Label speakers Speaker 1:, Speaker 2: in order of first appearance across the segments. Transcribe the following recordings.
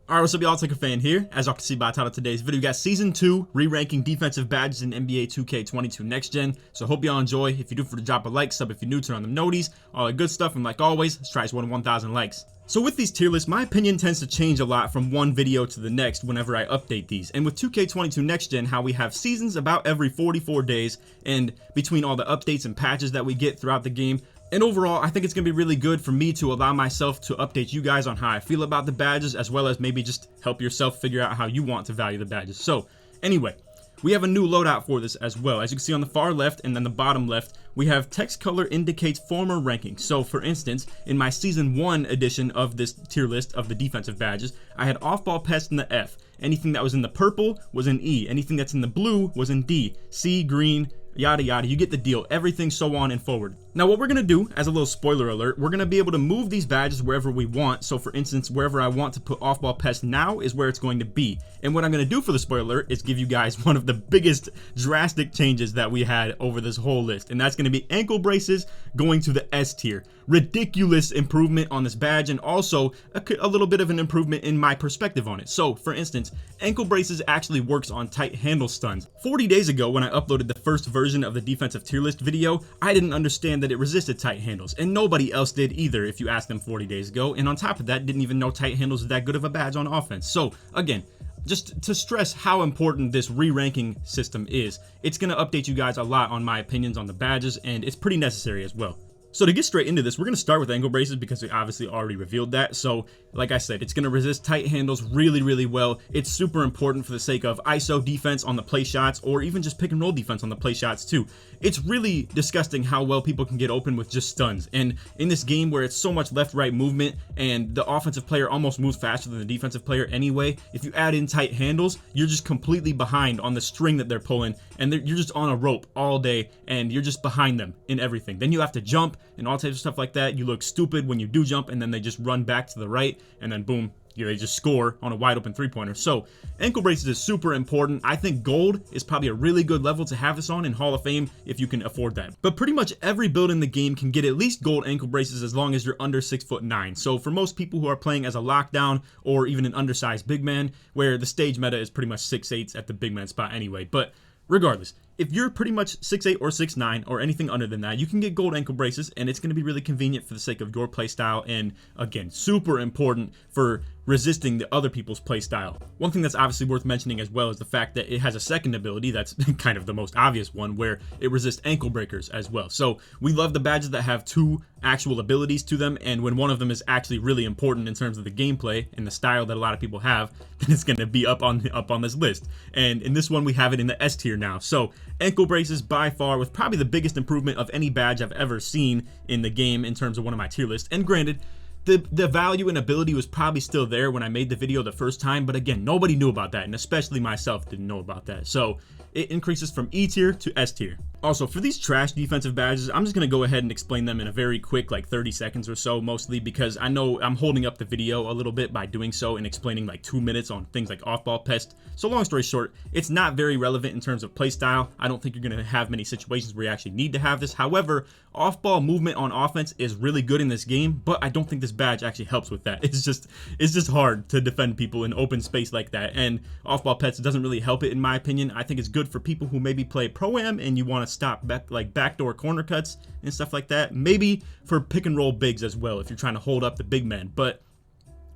Speaker 1: Alright, what's up y'all, it's LakerFan here. As y'all can see by the title of today's video, we got Season 2 re-ranking defensive badges in NBA 2K22 Next Gen. So hope y'all enjoy. If you do, for the drop a like, sub if you're new, turn on the noties, all that good stuff, and like always, let's try this 1,000 likes. So with these tier lists, my opinion tends to change a lot from one video to the next whenever I update these. And with 2K22 Next Gen, how we have seasons about every 44 days, and between all the updates and patches that we get throughout the game, and overall, I think it's going to be really good for me to allow myself to update you guys on how I feel about the badges, as well as maybe just help yourself figure out how you want to value the badges. So anyway, we have a new loadout for this as well. As you can see on the far left and then the bottom left, we have text color indicates former ranking. So for instance, in my season 1 edition of this tier list of the defensive badges, I had off-ball pest in the F. Anything that was in the purple was in E. Anything that's in the blue was in D. C, green, yada yada, you get the deal. Everything so on and forward. Now what we're gonna do, as a little spoiler alert, we're gonna be able to move these badges wherever we want. So for instance, wherever I want to put off-ball pest now is where it's going to be. And what I'm gonna do for the spoiler alert is give you guys one of the biggest drastic changes that we had over this whole list, and that's gonna be ankle braces going to the S tier. Ridiculous improvement on this badge, and also a little bit of an improvement in my perspective on it. So for instance, ankle braces actually works on tight handle stuns. 40 days ago when I uploaded the first version of the defensive tier list video, I didn't understand that it resisted tight handles, and nobody else did either if you asked them 40 days ago, and on top of that, didn't even know tight handles is that good of a badge on offense. So again, just to stress how important this re-ranking system is, it's going to update you guys a lot on my opinions on the badges, and it's pretty necessary as well. So to get straight into this, we're going to start with ankle braces because we obviously already revealed that. So like I said, it's going to resist tight handles really well. It's super important for the sake of ISO defense on the play shots, or even just pick and roll defense on the play shots too. It's really disgusting how well people can get open with just stuns. And in this game where it's so much left-right movement and the offensive player almost moves faster than the defensive player anyway, if you add in tight handles, you're just completely behind on the string that they're pulling, and you're just on a rope all day and you're just behind them in everything. Then you have to jump and all types of stuff like that. You look stupid when you do jump, and then they just run back to the right, and then boom, they just score on a wide open three-pointer. So ankle braces is super important. I think gold is probably a really good level to have this on in Hall of Fame if you can afford that. But pretty much every build in the game can get at least gold ankle braces as long as you're under 6'9". So for most people who are playing as a lockdown or even an undersized big man, where the stage meta is pretty much 6'8" at the big man spot anyway. But regardless, if you're pretty much 6'8" or 6'9" or anything under than that, you can get gold ankle braces, and it's going to be really convenient for the sake of your play style, and again, super important for resisting the other people's play style. One thing that's obviously worth mentioning as well is the fact that it has a second ability that's kind of the most obvious one, where it resists ankle breakers as well. So we love the badges that have two actual abilities to them, and when one of them is actually really important in terms of the gameplay and the style that a lot of people have, then it's going to be up on this list. And in this one, we have it in the S tier now. So ankle braces by far with probably the biggest improvement of any badge I've ever seen in the game in terms of one of my tier lists. And granted, the value and ability was probably still there when I made the video the first time, but again, nobody knew about that, and especially myself didn't know about that. So it increases from E tier to S tier. Also, for these trash defensive badges, I'm just going to go ahead and explain them in a very quick, like 30 seconds or so, mostly because I know I'm holding up the video a little bit by doing so and explaining like 2 minutes on things like off-ball pest. So long story short, it's not very relevant in terms of play style. I don't think you're going to have many situations where you actually need to have this. However, off-ball movement on offense is really good in this game, but I don't think this badge actually helps with that. It's just hard to defend people in open space like that, and off-ball pest doesn't really help it in my opinion. I think it's good for people who maybe play pro-am and you want to stop backdoor corner cuts and stuff like that. Maybe for pick and roll bigs as well if you're trying to hold up the big men. But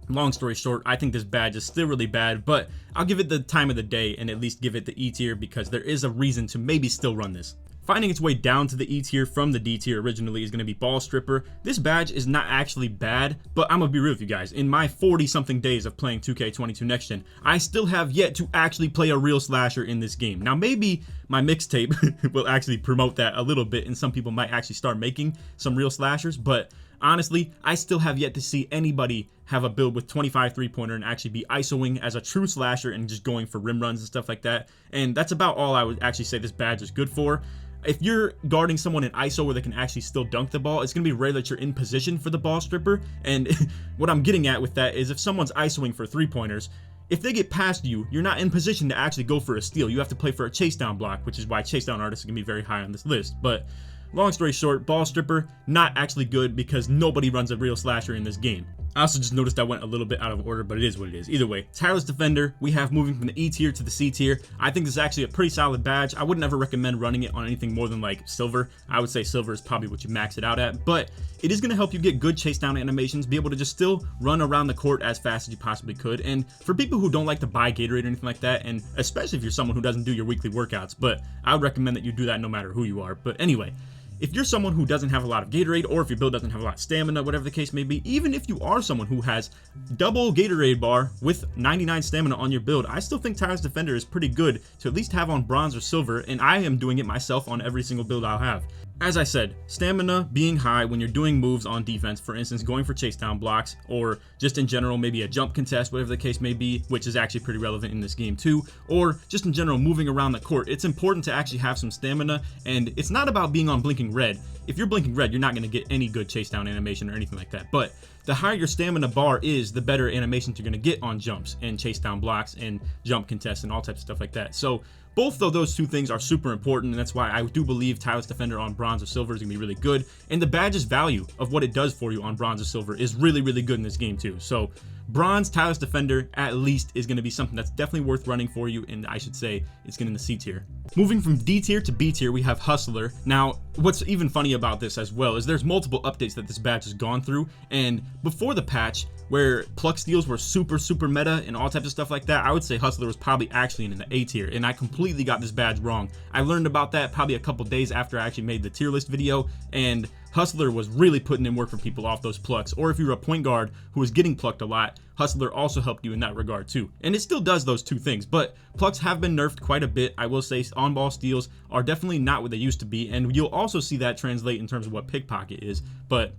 Speaker 1: long story short, I think this badge is still really bad, but I'll give it the time of the day and at least give it the E tier because there is a reason to maybe still run this. Finding its way down to the E tier from the D tier originally is going to be Ball Stripper. This badge is not actually bad, but I'm going to be real with you guys. In my 40-something days of playing 2K22 Next Gen, I still have yet to actually play a real slasher in this game. Now, maybe my mixtape will actually promote that a little bit, and some people might actually start making some real slashers, but honestly, I still have yet to see anybody have a build with 25 three-pointer and actually be ISOing as a true slasher and just going for rim runs and stuff like that. And that's about all I would actually say this badge is good for. If you're guarding someone in ISO where they can actually still dunk the ball, it's going to be rare that you're in position for the ball stripper. And what I'm getting at with that is if someone's ISOing for three-pointers, if they get past you, you're not in position to actually go for a steal. You have to play for a chase down block, which is why chase down artists are going to be very high on this list. But long story short, ball stripper, not actually good because nobody runs a real slasher in this game. I also just noticed I went a little bit out of order, but it is what it is. Either way, Tylus Defender, we have moving from the E tier to the C tier. I think this is actually a pretty solid badge. I would never recommend running it on anything more than like silver. I would say silver is probably what you max it out at, but it is going to help you get good chase down animations, be able to just still run around the court as fast as you possibly could. And for people who don't like to buy Gatorade or anything like that, and especially if you're someone who doesn't do your weekly workouts, but I would recommend that you do that no matter who you are. But anyway, if you're someone who doesn't have a lot of Gatorade, or if your build doesn't have a lot of stamina, whatever the case may be, even if you are someone who has double Gatorade bar with 99 stamina on your build, I still think Tylus Defender is pretty good to at least have on bronze or silver, and I am doing it myself on every single build I'll have. As I said, stamina being high when you're doing moves on defense, for instance, going for chase down blocks, or just in general, maybe a jump contest, whatever the case may be, which is actually pretty relevant in this game too, or just in general, moving around the court. It's important to actually have some stamina, and it's not about being on blinking red. If you're blinking red, you're not going to get any good chase down animation or anything like that, but the higher your stamina bar is, the better animations you're going to get on jumps and chase down blocks and jump contests and all types of stuff like that. So both of those two things are super important, and that's why I do believe Tylus Defender on bronze or silver is going to be really good. And the badge's value of what it does for you on bronze or silver is really, really good in this game too. So bronze Tylus Defender at least is going to be something that's definitely worth running for you, and I should say it's getting in the C tier. Moving from D tier to B tier, we have Hustler. Now, what's even funny about this as well is there's multiple updates that this badge has gone through, and before the patch where pluck steals were super meta and all types of stuff like that, I would say Hustler was probably actually in the A tier, and I completely got this badge wrong. I learned about that probably a couple days after I actually made the tier list video, and Hustler was really putting in work for people off those plucks. Or if you're a point guard who was getting plucked a lot, Hustler also helped you in that regard too. And it still does those two things, but plucks have been nerfed quite a bit. I will say on-ball steals are definitely not what they used to be, and you'll also see that translate in terms of what pickpocket is. But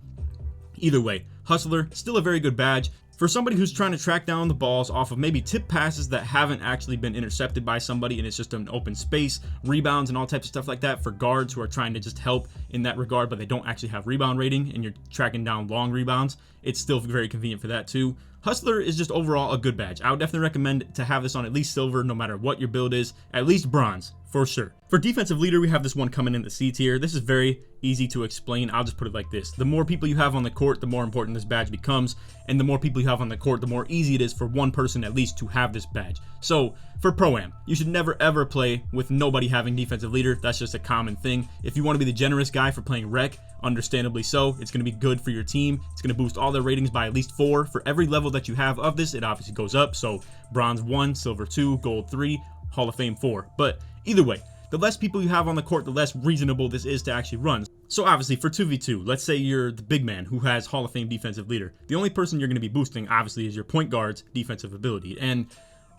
Speaker 1: either way, Hustler, still a very good badge. For somebody who's trying to track down the balls off of maybe tip passes that haven't actually been intercepted by somebody and it's just an open space, rebounds and all types of stuff like that, for guards who are trying to just help in that regard but they don't actually have rebound rating and you're tracking down long rebounds, it's still very convenient for that too. Hustler is just overall a good badge. I would definitely recommend to have this on at least silver no matter what your build is, at least bronze for sure. For defensive leader, we have this one coming in the C tier. This is very easy to explain. I'll just put it like this. The more people you have on the court, the more important this badge becomes, and the more people you have on the court, the more easy it is for one person at least to have this badge. So for Pro-Am, you should never ever play with nobody having defensive leader. That's just a common thing. If you want to be the generous guy for playing rec, understandably so, it's going to be good for your team. It's going to boost all their ratings by at least 4. For every level that you have of this, it obviously goes up. So bronze 1, silver 2, gold 3, Hall of Fame 4. But either way, the less people you have on the court, the less reasonable this is to actually run. So obviously for 2v2, let's say you're the big man who has Hall of Fame defensive leader. The only person you're going to be boosting obviously is your point guard's defensive ability. And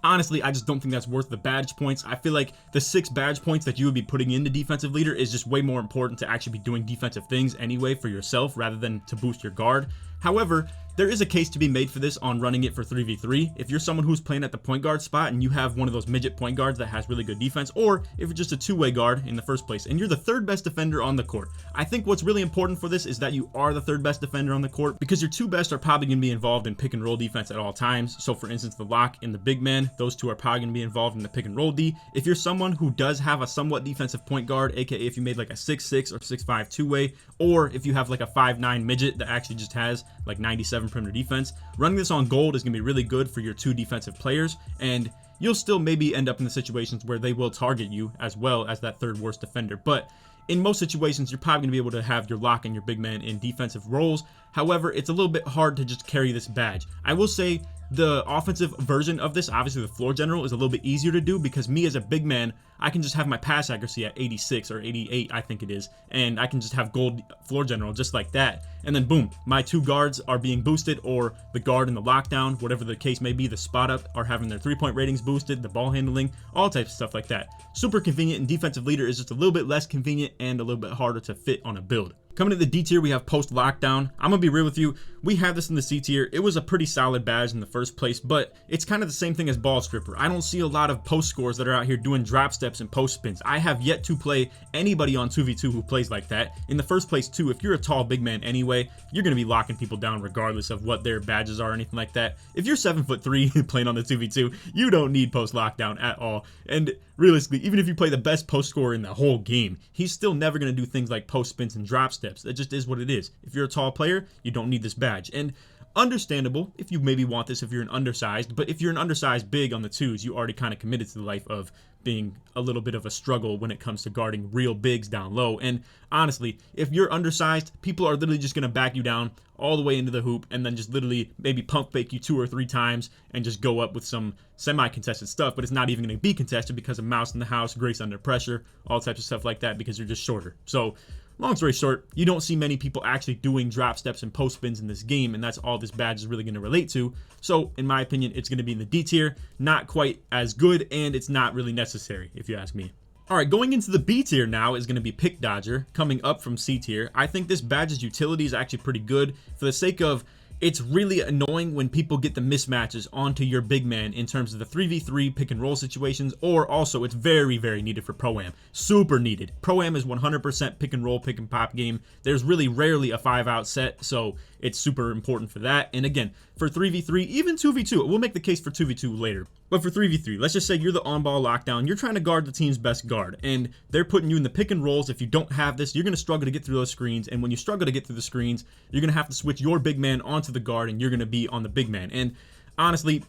Speaker 1: honestly, I just don't think that's worth the badge points. I feel like the 6 badge points that you would be putting into defensive leader is just way more important to actually be doing defensive things anyway for yourself rather than to boost your guard. However, there is a case to be made for this on running it for 3v3. If you're someone who's playing at the point guard spot and you have one of those midget point guards that has really good defense, or if you're just a two-way guard in the first place and you're the 3rd best defender on the court, I think what's really important for this is that you are the 3rd best defender on the court, because your 2 best are probably going to be involved in pick and roll defense at all times. So for instance, the lock and the big man, those 2 are probably going to be involved in the pick and roll D. If you're someone who does have a somewhat defensive point guard, aka if you made like a 6'6 or 6'5 two-way, or if you have like a 5'9 midget that actually just has like 97 perimeter defense, running this on gold is going to be really good for your 2 defensive players, and you'll still maybe end up in the situations where they will target you as well as that 3rd worst defender. But in most situations, you're probably going to be able to have your lock and your big man in defensive roles. However, it's a little bit hard to just carry this badge. I will say the offensive version of this, obviously the floor general, is a little bit easier to do because me as a big man, I can just have my pass accuracy at 86 or 88, I think it is, and I can just have gold floor general just like that. And then boom, my 2 guards are being boosted, or the guard in the lockdown, whatever the case may be, the spot up are having their 3-point ratings boosted, the ball handling, all types of stuff like that. Super convenient, and defensive leader is just a little bit less convenient and a little bit harder to fit on a build. Coming to the D tier, we have post lockdown. I'm gonna be real with you, we have this in the C tier. It was a pretty solid badge in the first place, but it's kind of the same thing as ball stripper. I don't see a lot of post scores that are out here doing drop steps and post spins. I have yet to play anybody on 2v2 who plays like that. In the first place too, if you're a tall big man anyway, you're gonna be locking people down regardless of what their badges are or anything like that. If you're 7'3" playing on the 2v2, you don't need post lockdown at all. And realistically, even if you play the best post scorer in the whole game, he's still never going to do things like post spins and drop steps. That just is what it is. If you're a tall player, you don't need this badge. And Understandable if you maybe want this if you're an undersized, but if you're an undersized big on the twos, you already kind of committed to the life of being a little bit of a struggle when it comes to guarding real bigs down low. And honestly, if you're undersized, people are literally just going to back you down all the way into the hoop and then just literally maybe pump fake you 2 or 3 times and just go up with some semi-contested stuff, but it's not even going to be contested because of mouse in the house, grace under pressure, all types of stuff like that because you're just shorter. So long story short, you don't see many people actually doing drop steps and post spins in this game, and that's all this badge is really going to relate to. So in my opinion, it's going to be in the D tier, not quite as good, and it's not really necessary if you ask me. All right, going into the B tier now is going to be Pick Dodger, coming up from C tier. I think this badge's utility is actually pretty good for the sake of it's really annoying when people get the mismatches onto your big man in terms of the 3v3 pick and roll situations, or also it's very, very needed for Pro-Am. Super needed. Pro-Am is 100% pick and roll, pick and pop game. There's really rarely a 5-out set, so it's super important for that. And again, for 3v3, even 2v2, we'll make the case for 2v2 later. But for 3v3, let's just say you're the on-ball lockdown, you're trying to guard the team's best guard, and they're putting you in the pick and rolls. If you don't have this, you're going to struggle to get through those screens, and when you struggle to get through the screens, you're going to have to switch your big man onto the guard, and you're going to be on the big man. And honestly,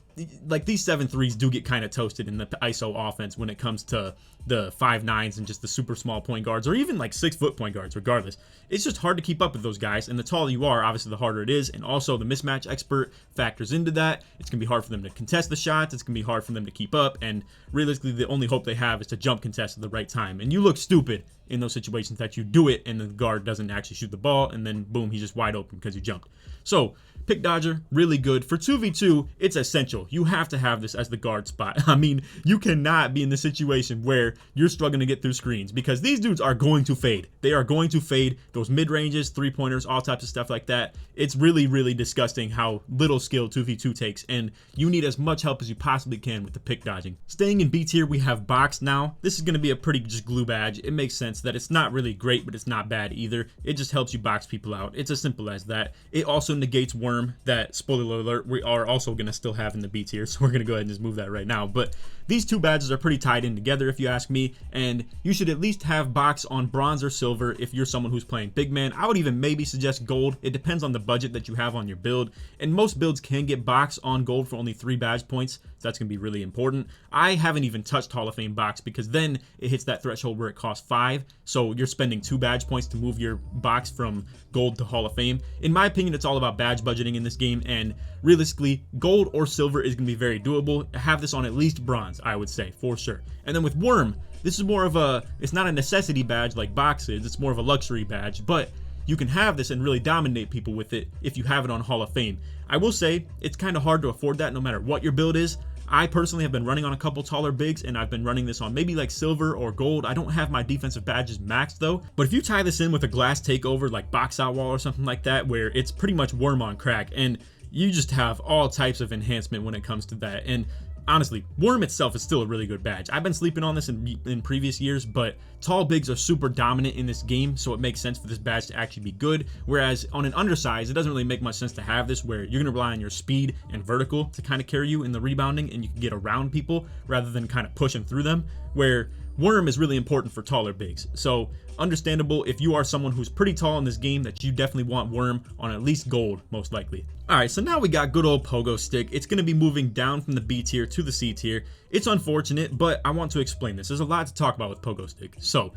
Speaker 1: like these 7-3s do get kind of toasted in the ISO offense when it comes to the 5'9s and just the super small point guards, or even like 6-foot point guards. Regardless, it's just hard to keep up with those guys, and the taller you are, obviously the harder it is. And also the mismatch expert factors into that. It's gonna be hard for them to contest the shots, it's gonna be hard for them to keep up, and realistically the only hope they have is to jump contest at the right time. And you look stupid in those situations that you do it and the guard doesn't actually shoot the ball, and then boom, he's just wide open because you jumped. So Pick Dodger, really good. For 2v2, it's essential. You have to have this as the guard spot. I mean, you cannot be in the situation where you're struggling to get through screens because these dudes are going to fade. They are going to fade those mid-ranges, 3-pointers, all types of stuff like that. It's really, really disgusting how little skill 2v2 takes, and you need as much help as you possibly can with the pick dodging. Staying in B tier, we have Box now. This is going to be a pretty just glue badge. It makes sense that it's not really great, but it's not bad either. It just helps you box people out. It's as simple as that. It also negates Worm, that, spoiler alert, we are also going to still have in the B tier, so we're going to go ahead and just move that right now. But these two badges are pretty tied in together if you ask me, and you should at least have Box on bronze or silver if you're someone who's playing big man. I would even maybe suggest gold. It depends on the budget that you have on your build, and most builds can get Box on gold for only 3 badge points, so that's going to be really important. I haven't even touched Hall of Fame Box because then it hits that threshold where it costs 5, so you're spending 2 badge points to move your Box from gold to Hall of Fame. In my opinion, it's all about badge budgeting in this game, and realistically, gold or silver is going to be very doable. Have this on at least bronze, I would say, for sure. And then with Worm, this is more of a, it's not a necessity badge like Box is, it's more of a luxury badge, but you can have this and really dominate people with it if you have it on Hall of Fame. I will say, it's kind of hard to afford that no matter what your build is. I personally have been running on a couple taller bigs, and I've been running this on maybe like silver or gold. I don't have my defensive badges maxed though, but if you tie this in with a glass takeover like Box Out Wall or something like that, where it's pretty much Worm on crack, and you just have all types of enhancement when it comes to that. And honestly, Worm itself is still a really good badge. I've been sleeping on this in previous years, but tall bigs are super dominant in this game, so it makes sense for this badge to actually be good. Whereas on an undersize, it doesn't really make much sense to have this, where you're going to rely on your speed and vertical to kind of carry you in the rebounding, and you can get around people rather than kind of pushing through them, where Worm is really important for taller bigs. So understandable if you are someone who's pretty tall in this game that you definitely want Worm on at least gold, most likely. Alright, so now we got good old Pogo Stick. It's going to be moving down from the B tier to the C tier. It's unfortunate, but I want to explain this. There's a lot to talk about with Pogo Stick. So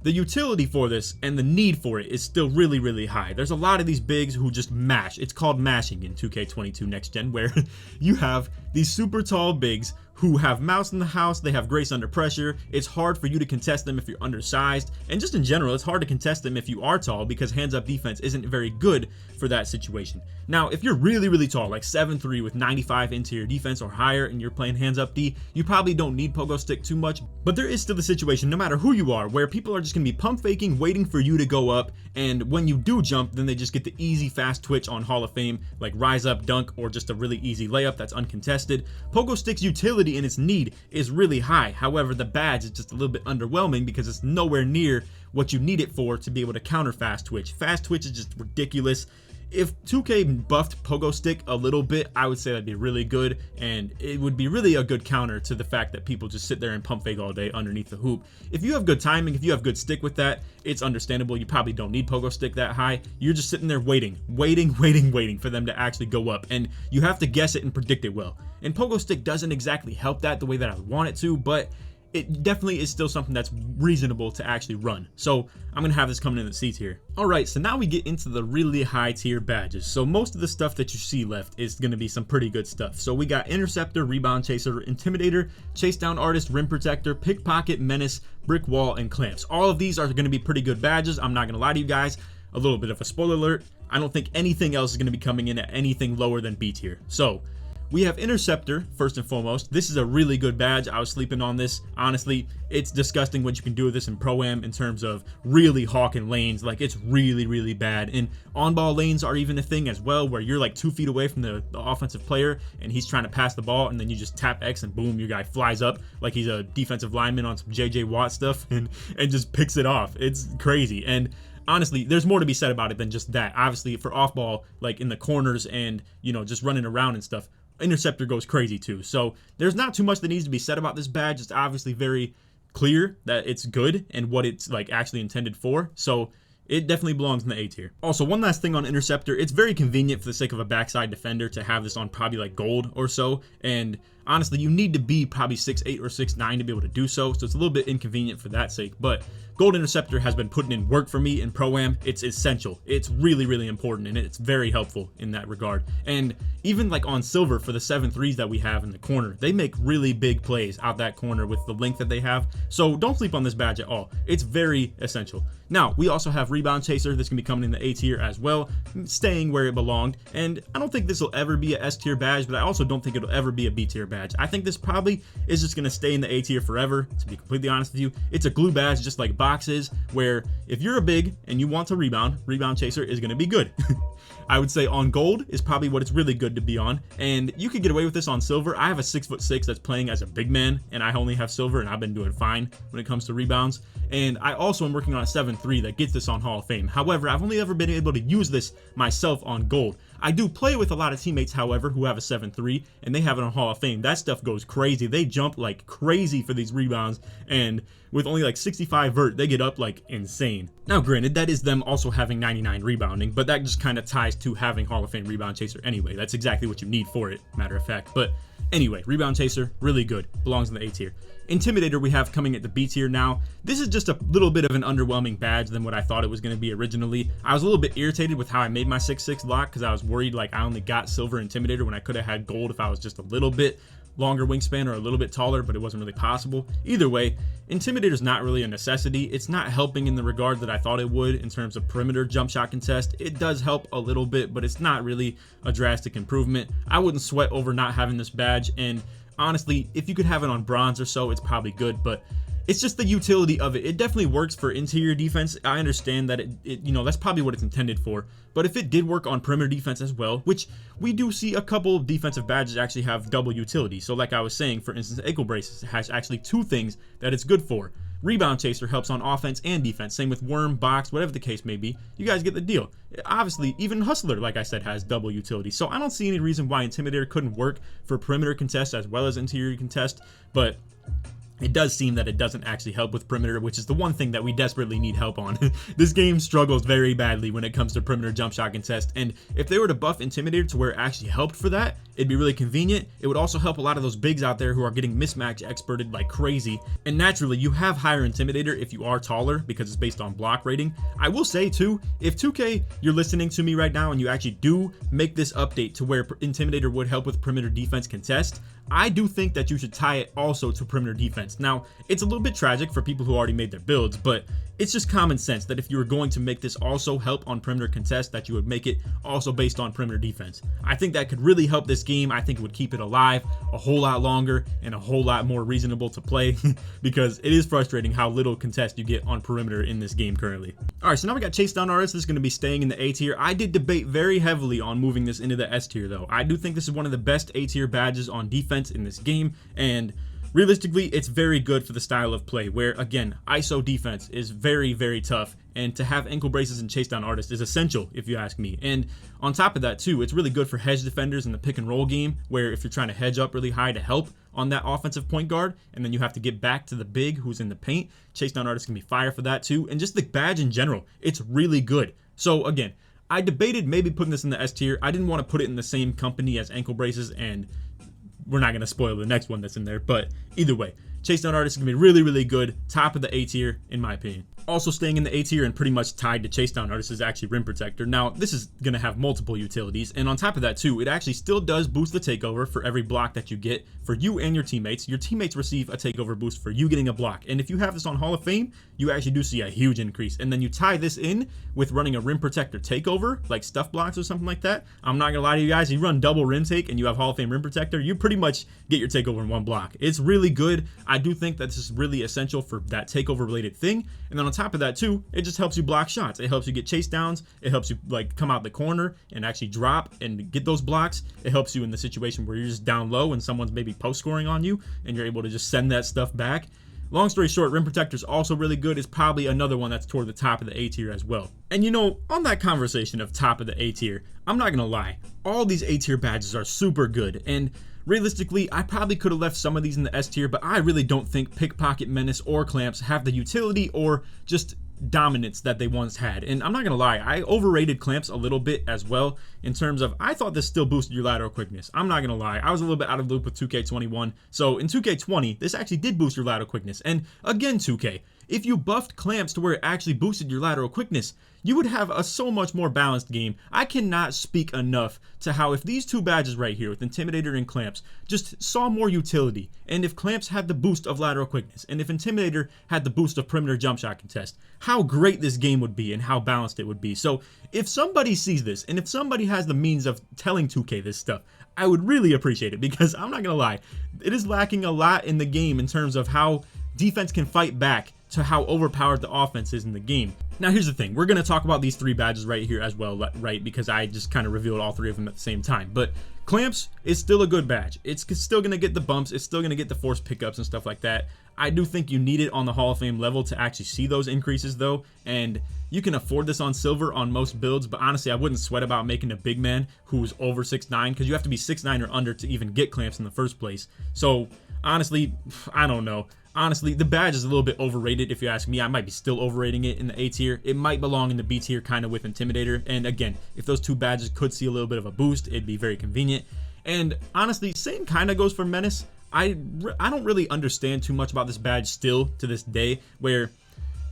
Speaker 1: the utility for this and the need for it is still really, really high. There's a lot of these bigs who just mash. It's called mashing in 2K22 Next Gen, where you have these super tall bigs who have mouse in the house, they have grace under pressure. It's hard for you to contest them if you're undersized, and just in general, it's hard to contest them if you are tall because hands-up defense isn't very good for that situation. Now, if you're really, really tall, like 7'3" with 95 interior defense or higher, and you're playing hands-up D, you probably don't need Pogo Stick too much, but there is still the situation, no matter who you are, where people are just going to be pump faking, waiting for you to go up, and when you do jump, then they just get the easy, fast twitch on Hall of Fame, like rise up, dunk, or just a really easy layup that's uncontested. Pogo Stick's utility and its need is really high. However, the badge is just a little bit underwhelming because it's nowhere near what you need it for to be able to counter fast twitch. Fast twitch is just ridiculous. If 2K buffed Pogo Stick a little bit, I would say that'd be really good, and it would be really a good counter to the fact that people just sit there and pump fake all day underneath the hoop. If you have good timing, if you have good stick with that, it's understandable. You probably don't need Pogo Stick that high. You're just sitting there waiting for them to actually go up, and you have to guess it and predict it well. And Pogo Stick doesn't exactly help that the way that I want it to, but it definitely is still something that's reasonable to actually run. So I'm gonna have this coming in the seats here. All right, so now we get into the really high tier badges. So most of the stuff that you see left is gonna be some pretty good stuff. So we got Interceptor, Rebound Chaser, Intimidator, Chase Down Artist, Rim Protector, Pickpocket, Menace, Brick Wall, and Clamps. All of these are gonna be pretty good badges. I'm not gonna lie to you guys. A little bit of a spoiler alert. I don't think anything else is gonna be coming in at anything lower than B tier. So we have Interceptor, first and foremost. This is a really good badge. I was sleeping on this. Honestly, it's disgusting what you can do with this in Pro-Am in terms of really hawking lanes. Like, it's really bad. And on-ball lanes are even a thing as well, where you're like 2 feet away from the offensive player, and he's trying to pass the ball, and then you just tap X, and boom, your guy flies up like he's a defensive lineman on some JJ Watt stuff, and just picks it off. It's crazy. And honestly, there's more to be said about it than just that. Obviously, for off-ball, like in the corners and, you know, just running around and stuff, Interceptor goes crazy too. So there's not too much that needs to be said about this badge. It's obviously very clear that it's good and what it's like actually intended for. So it definitely belongs in the A tier. Also, one last thing on Interceptor, it's very convenient for the sake of a backside defender to have this on probably like gold or so. And honestly, you need to be probably 6'8" or 6'9" to be able to do so. So it's a little bit inconvenient for that sake. But Gold Interceptor has been putting in work for me in Pro-Am. It's essential. It's really important, and it's very helpful in that regard. And even like on Silver for the 7-3s that we have in the corner, they make really big plays out that corner with the length that they have. So don't sleep on this badge at all. It's very essential. Now, we also have Rebound Chaser. This can be coming in the A tier as well, staying where it belonged. And I don't think this will ever be a S tier badge, but I also don't think it'll ever be a B tier badge. I think this probably is just going to stay in the A tier forever, to be completely honest with you. It's a glue badge just like boxes, where if you're a big and you want to rebound, Rebound Chaser is going to be good. I would say on gold is probably what it's really good to be on, and you could get away with this on silver. I have a 6'6" that's playing as a big man, and I only have silver, and I've been doing fine when it comes to rebounds. And I also am working on a 7'3" that gets this on Hall of Fame. However, I've only ever been able to use this myself on gold. I do play with a lot of teammates, however, who have a 7'3", and they have it on Hall of Fame. That stuff goes crazy. They jump like crazy for these rebounds, and with only like 65 vert, they get up like insane. Now, granted, that is them also having 99 rebounding, but that just kind of ties to having Hall of Fame Rebound Chaser anyway. That's exactly what you need for it, matter of fact. But anyway, Rebound Chaser, really good. Belongs in the A tier. Intimidator we have coming at the B tier now. This is just a little bit of an underwhelming badge than what I thought it was going to be originally. I was a little bit irritated with how I made my 6'6" lock, because I was worried like I only got silver Intimidator when I could have had gold if I was just a little bit longer wingspan or a little bit taller, but it wasn't really possible. Either way, Intimidator is not really a necessity. It's not helping in the regard that I thought it would in terms of perimeter jump shot contest. It does help a little bit, but it's not really a drastic improvement. I wouldn't sweat over not having this badge, and honestly, if you could have it on bronze or so, it's probably good, but it's just the utility of it. It definitely works for interior defense. I understand that it you know, that's probably what it's intended for. But if it did work on perimeter defense as well, which we do see a couple of defensive badges actually have double utility. So like I was saying, for instance, ankle brace has actually 2 things that it's good for. Rebound Chaser helps on offense and defense. Same with Worm, Box, whatever the case may be. You guys get the deal. Obviously, even Hustler, like I said, has double utility. So I don't see any reason why Intimidator couldn't work for perimeter contest as well as interior contest. But it does seem that it doesn't actually help with perimeter, which is the one thing that we desperately need help on. This game struggles very badly when it comes to perimeter jump shot contest, and if they were to buff Intimidator to where it actually helped for that, it'd be really convenient. It would also help a lot of those bigs out there who are getting mismatch experted like crazy, and naturally you have higher Intimidator if you are taller because it's based on block rating. I will say too, if 2K, you're listening to me right now and you actually do make this update to where Intimidator would help with perimeter defense contest, I do think that you should tie it also to perimeter defense. Now, it's a little bit tragic for people who already made their builds, but it's just common sense that if you were going to make this also help on perimeter contest, that you would make it also based on perimeter defense. I think that could really help this game. I think it would keep it alive a whole lot longer and a whole lot more reasonable to play because it is frustrating how little contest you get on perimeter in this game currently. All right, so now we got Chase Down Artist. This is going to be staying in the A tier. I did debate very heavily on moving this into the S tier though. I do think this is one of the best A tier badges on defense in this game, and realistically, it's very good for the style of play where, again, ISO defense is very, very tough. And to have ankle braces and chase down artists is essential, if you ask me. And on top of that, too, it's really good for hedge defenders in the pick and roll game, where if you're trying to hedge up really high to help on that offensive point guard, and then you have to get back to the big who's in the paint, chase down artists can be fire for that, too. And just the badge in general, it's really good. So, again, I debated maybe putting this in the S tier. I didn't want to put it in the same company as ankle braces, and we're not going to spoil the next one that's in there. But either way, chase down artists is going to be really, really good. Top of the A tier, in my opinion. Also staying in the A tier and pretty much tied to chase down artists is actually rim protector. Now, this is going to have multiple utilities, and on top of that too, it actually still does boost the takeover for every block that you get for you and your teammates. Your teammates receive a takeover boost for you getting a block, and if you have this on Hall of Fame, you actually do see a huge increase. And then you tie this in with running a rim protector takeover, like stuff blocks or something like that. I'm not gonna lie to you guys, you run double rim take and you have Hall of Fame rim protector, you pretty much get your takeover in one block. It's really good. I do think that this is really essential for that takeover related thing. And then on top of that too, it just helps you block shots. It helps you get chase downs. It helps you like come out the corner and actually drop and get those blocks. It helps you in the situation where you're just down low and someone's maybe post scoring on you and you're able to just send that stuff back. Long story short, rim protector is also really good. It's probably another one that's toward the top of the A tier as well. And you know, on that conversation of top of the A tier, I'm not gonna lie, all these A tier badges are super good, and realistically, I probably could have left some of these in the S tier, but I really don't think Pickpocket, Menace, or Clamps have the utility or just dominance that they once had. And I'm not gonna lie, I overrated Clamps a little bit as well in terms of I thought this still boosted your lateral quickness. I'm not gonna lie, I was a little bit out of the loop with 2K21. So in 2K20, this actually did boost your lateral quickness. And again, 2K, if you buffed Clamps to where it actually boosted your lateral quickness, you would have a so much more balanced game. I cannot speak enough to how if these two badges right here with Intimidator and Clamps just saw more utility, and if Clamps had the boost of lateral quickness, and if Intimidator had the boost of perimeter jump shot contest, how great this game would be and how balanced it would be. So if somebody sees this, and if somebody has the means of telling 2K this stuff, I would really appreciate it, because I'm not gonna lie, it is lacking a lot in the game in terms of how defense can fight back to how overpowered the offense is in the game. Now here's the thing, we're going to talk about these three badges right here as well, right, because I just kind of revealed all three of them at the same time. But Clamps is still a good badge. It's still going to get the bumps, it's still going to get the forced pickups and stuff like that. I do think you need it on the Hall of Fame level to actually see those increases though, and you can afford this on silver on most builds, but honestly I wouldn't sweat about making a big man who's over 6'9", because you have to be 6'9" or under to even get Clamps in the first place. So honestly, I don't know. Honestly, the badge is a little bit overrated if you ask me. I might be still overrating it in the A tier. It might belong in the B tier kind of with Intimidator. And again, if those two badges could see a little bit of a boost, it'd be very convenient. And honestly, same kind of goes for Menace. I don't really understand too much about this badge still to this day, where,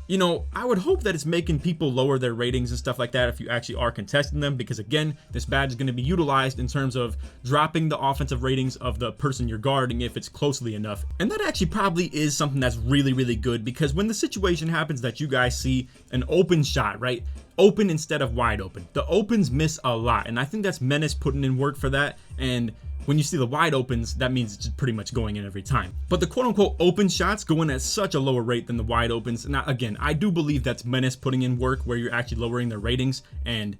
Speaker 1: you know, I would hope that it's making people lower their ratings and stuff like that if you actually are contesting them, because again, this badge is going to be utilized in terms of dropping the offensive ratings of the person you're guarding if it's closely enough. And that actually probably is something that's really, really good, because when the situation happens that you guys see an open shot, right? Open instead of wide open. The opens miss a lot, and I think that's Menace putting in work for that. And when you see the wide opens, that means it's just pretty much going in every time. But the quote-unquote open shots go in at such a lower rate than the wide opens. Now, again, I do believe that's Menace putting in work where you're actually lowering their ratings, and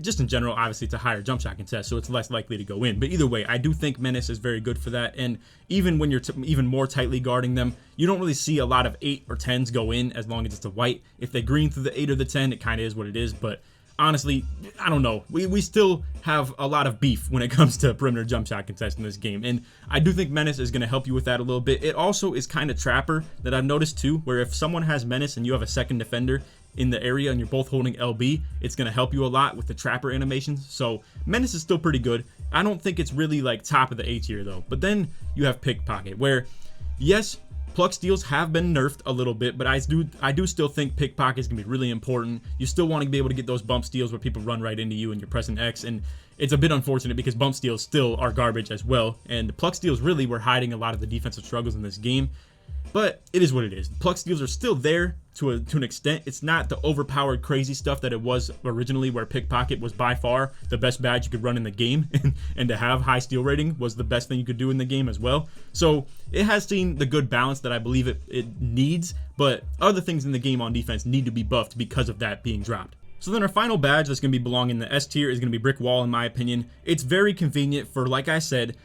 Speaker 1: just in general, obviously, it's a higher jump shot contest, so it's less likely to go in. But either way, I do think Menace is very good for that. And even when you're even more tightly guarding them, you don't really see a lot of 8 or 10s go in as long as it's a white. If they green through the 8 or the 10, it kind of is what it is. But honestly, I don't know. We still have a lot of beef when it comes to perimeter jump shot contest in this game, and I do think Menace is going to help you with that a little bit. It also is kind of Trapper that I've noticed too, where if someone has Menace and you have a second defender in the area and you're both holding LB, it's going to help you a lot with the Trapper animations. So Menace is still pretty good. I don't think it's really like top of the A tier though. But then you have Pickpocket, where yes, Pluck steals have been nerfed a little bit, but I do still think Pickpocket is going to be really important. You still want to be able to get those bump steals where people run right into you and you're pressing X, and it's a bit unfortunate because bump steals still are garbage as well, and Pluck steals really were hiding a lot of the defensive struggles in this game. But it is what it is. Pluck steals are still there to an extent. It's not the overpowered crazy stuff that it was originally, where Pickpocket was by far the best badge you could run in the game, and to have high steal rating was the best thing you could do in the game as well. So it has seen the good balance that I believe it needs, but other things in the game on defense need to be buffed because of that being dropped. So then our final badge that's going to be belonging in the S tier is going to be Brick Wall, in my opinion. It's very convenient for, like I said,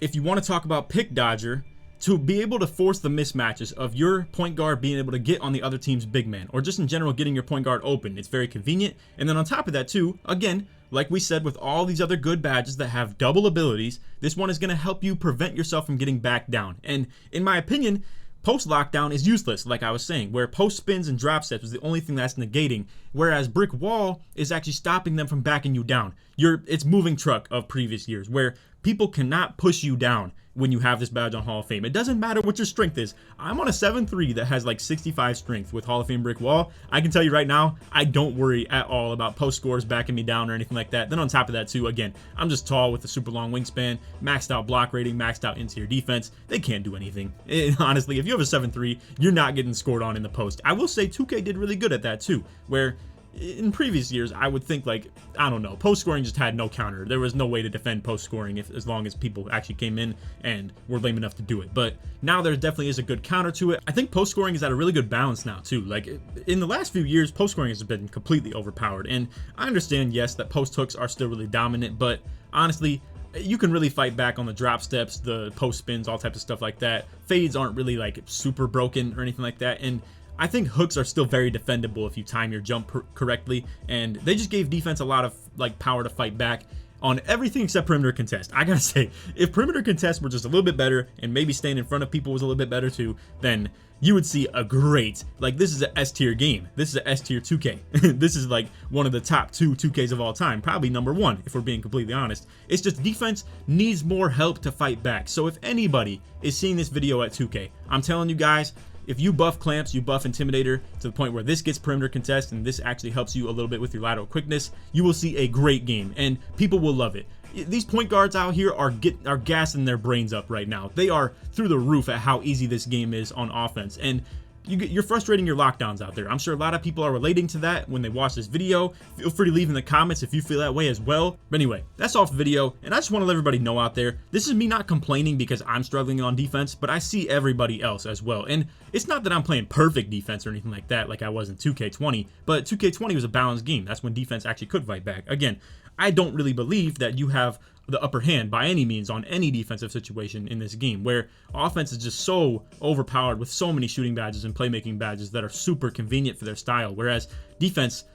Speaker 1: if you want to talk about Pick Dodger, to be able to force the mismatches of your point guard being able to get on the other team's big man, or just in general getting your point guard open. It's very convenient. And then on top of that too, again, like we said, with all these other good badges that have double abilities, this one is going to help you prevent yourself from getting back down. And in my opinion, post lockdown is useless, like I was saying, where post spins and drop steps is the only thing that's negating, whereas brick wall is actually stopping them from backing you down. It's moving truck of previous years, where people cannot push you down when you have this badge on Hall of Fame. It doesn't matter what your strength is. I'm on a 7'3" that has like 65 strength with Hall of Fame brick wall. I can tell you right now, I don't worry at all about post scores backing me down or anything like that. Then on top of that too, again, I'm just tall with a super long wingspan, maxed out block rating, maxed out interior defense. They can't do anything. Honestly, if you have a 7'3", you're not getting scored on in the post. I will say 2K did really good at that too, where in previous years, I would think, like, I don't know, post scoring just had no counter. There was no way to defend post scoring as long as people actually came in and were lame enough to do it. But now there definitely is a good counter to it. I think post scoring is at a really good balance now too. Like in the last few years, post scoring has been completely overpowered. And I understand, yes, that post hooks are still really dominant, but honestly, you can really fight back on the drop steps, the post spins, all types of stuff like that. Fades aren't really like super broken or anything like that. And I think hooks are still very defendable if you time your jump correctly, and they just gave defense a lot of like power to fight back on everything except perimeter contest. I gotta say, if perimeter contests were just a little bit better and maybe staying in front of people was a little bit better too, then you would see a great, like, this is an S tier game. This is an S tier 2K. This is like one of the top 2 2Ks of all time, probably #1 if we're being completely honest. It's just defense needs more help to fight back. So if anybody is seeing this video at 2K, I'm telling you guys, if you buff clamps, you buff intimidator to the point where this gets perimeter contest and this actually helps you a little bit with your lateral quickness, you will see a great game and people will love it. These point guards out here are gassing their brains up right now. They are through the roof at how easy this game is on offense, and you're frustrating your lockdowns out there. I'm sure a lot of people are relating to that when they watch this video. Feel free to leave in the comments if you feel that way as well. But anyway, that's off the video, and I just want to let everybody know out there, this is me not complaining because I'm struggling on defense, but I see everybody else as well. And it's not that I'm playing perfect defense or anything like that like I was in 2K20, but 2K20 was a balanced game. That's when defense actually could fight back. Again, I don't really believe that you have the upper hand by any means on any defensive situation in this game, where offense is just so overpowered with so many shooting badges and playmaking badges that are super convenient for their style, whereas defense,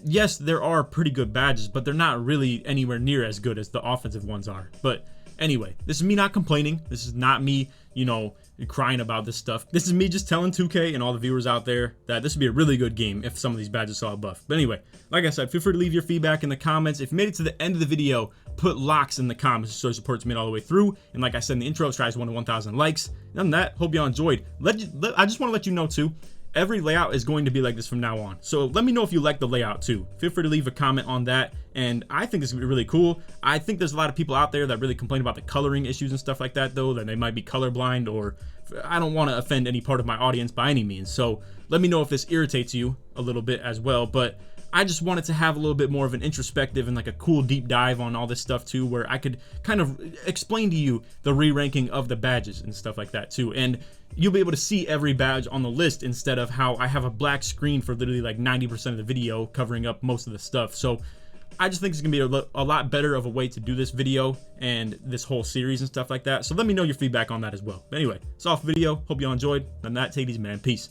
Speaker 1: yes, there are pretty good badges, but they're not really anywhere near as good as the offensive ones are. But anyway, this is me not complaining. This is not me, you know, crying about this stuff. This is me just telling 2K and all the viewers out there that this would be a really good game if some of these badges saw a buff. But anyway, like I said, feel free to leave your feedback in the comments. If you made it to the end of the video, put locks in the comments to show support to me all the way through. And like I said in the intro, let's try 1,000 likes. And on that, hope y'all enjoyed. I just want to let you know too, every layout is going to be like this from now on. So let me know if you like the layout too. Feel free to leave a comment on that. And I think this is going to be really cool. I think there's a lot of people out there that really complain about the coloring issues and stuff like that though, that they might be colorblind, or I don't want to offend any part of my audience by any means. So let me know if this irritates you a little bit as well. But I just wanted to have a little bit more of an introspective and like a cool deep dive on all this stuff too, where I could kind of explain to you the re-ranking of the badges and stuff like that too. And you'll be able to see every badge on the list instead of how I have a black screen for literally like 90% of the video covering up most of the stuff. So I just think it's gonna be a lot better of a way to do this video and this whole series and stuff like that. So let me know your feedback on that as well. But anyway, it's off the video. Hope y'all enjoyed. And that, take it easy, man. Peace.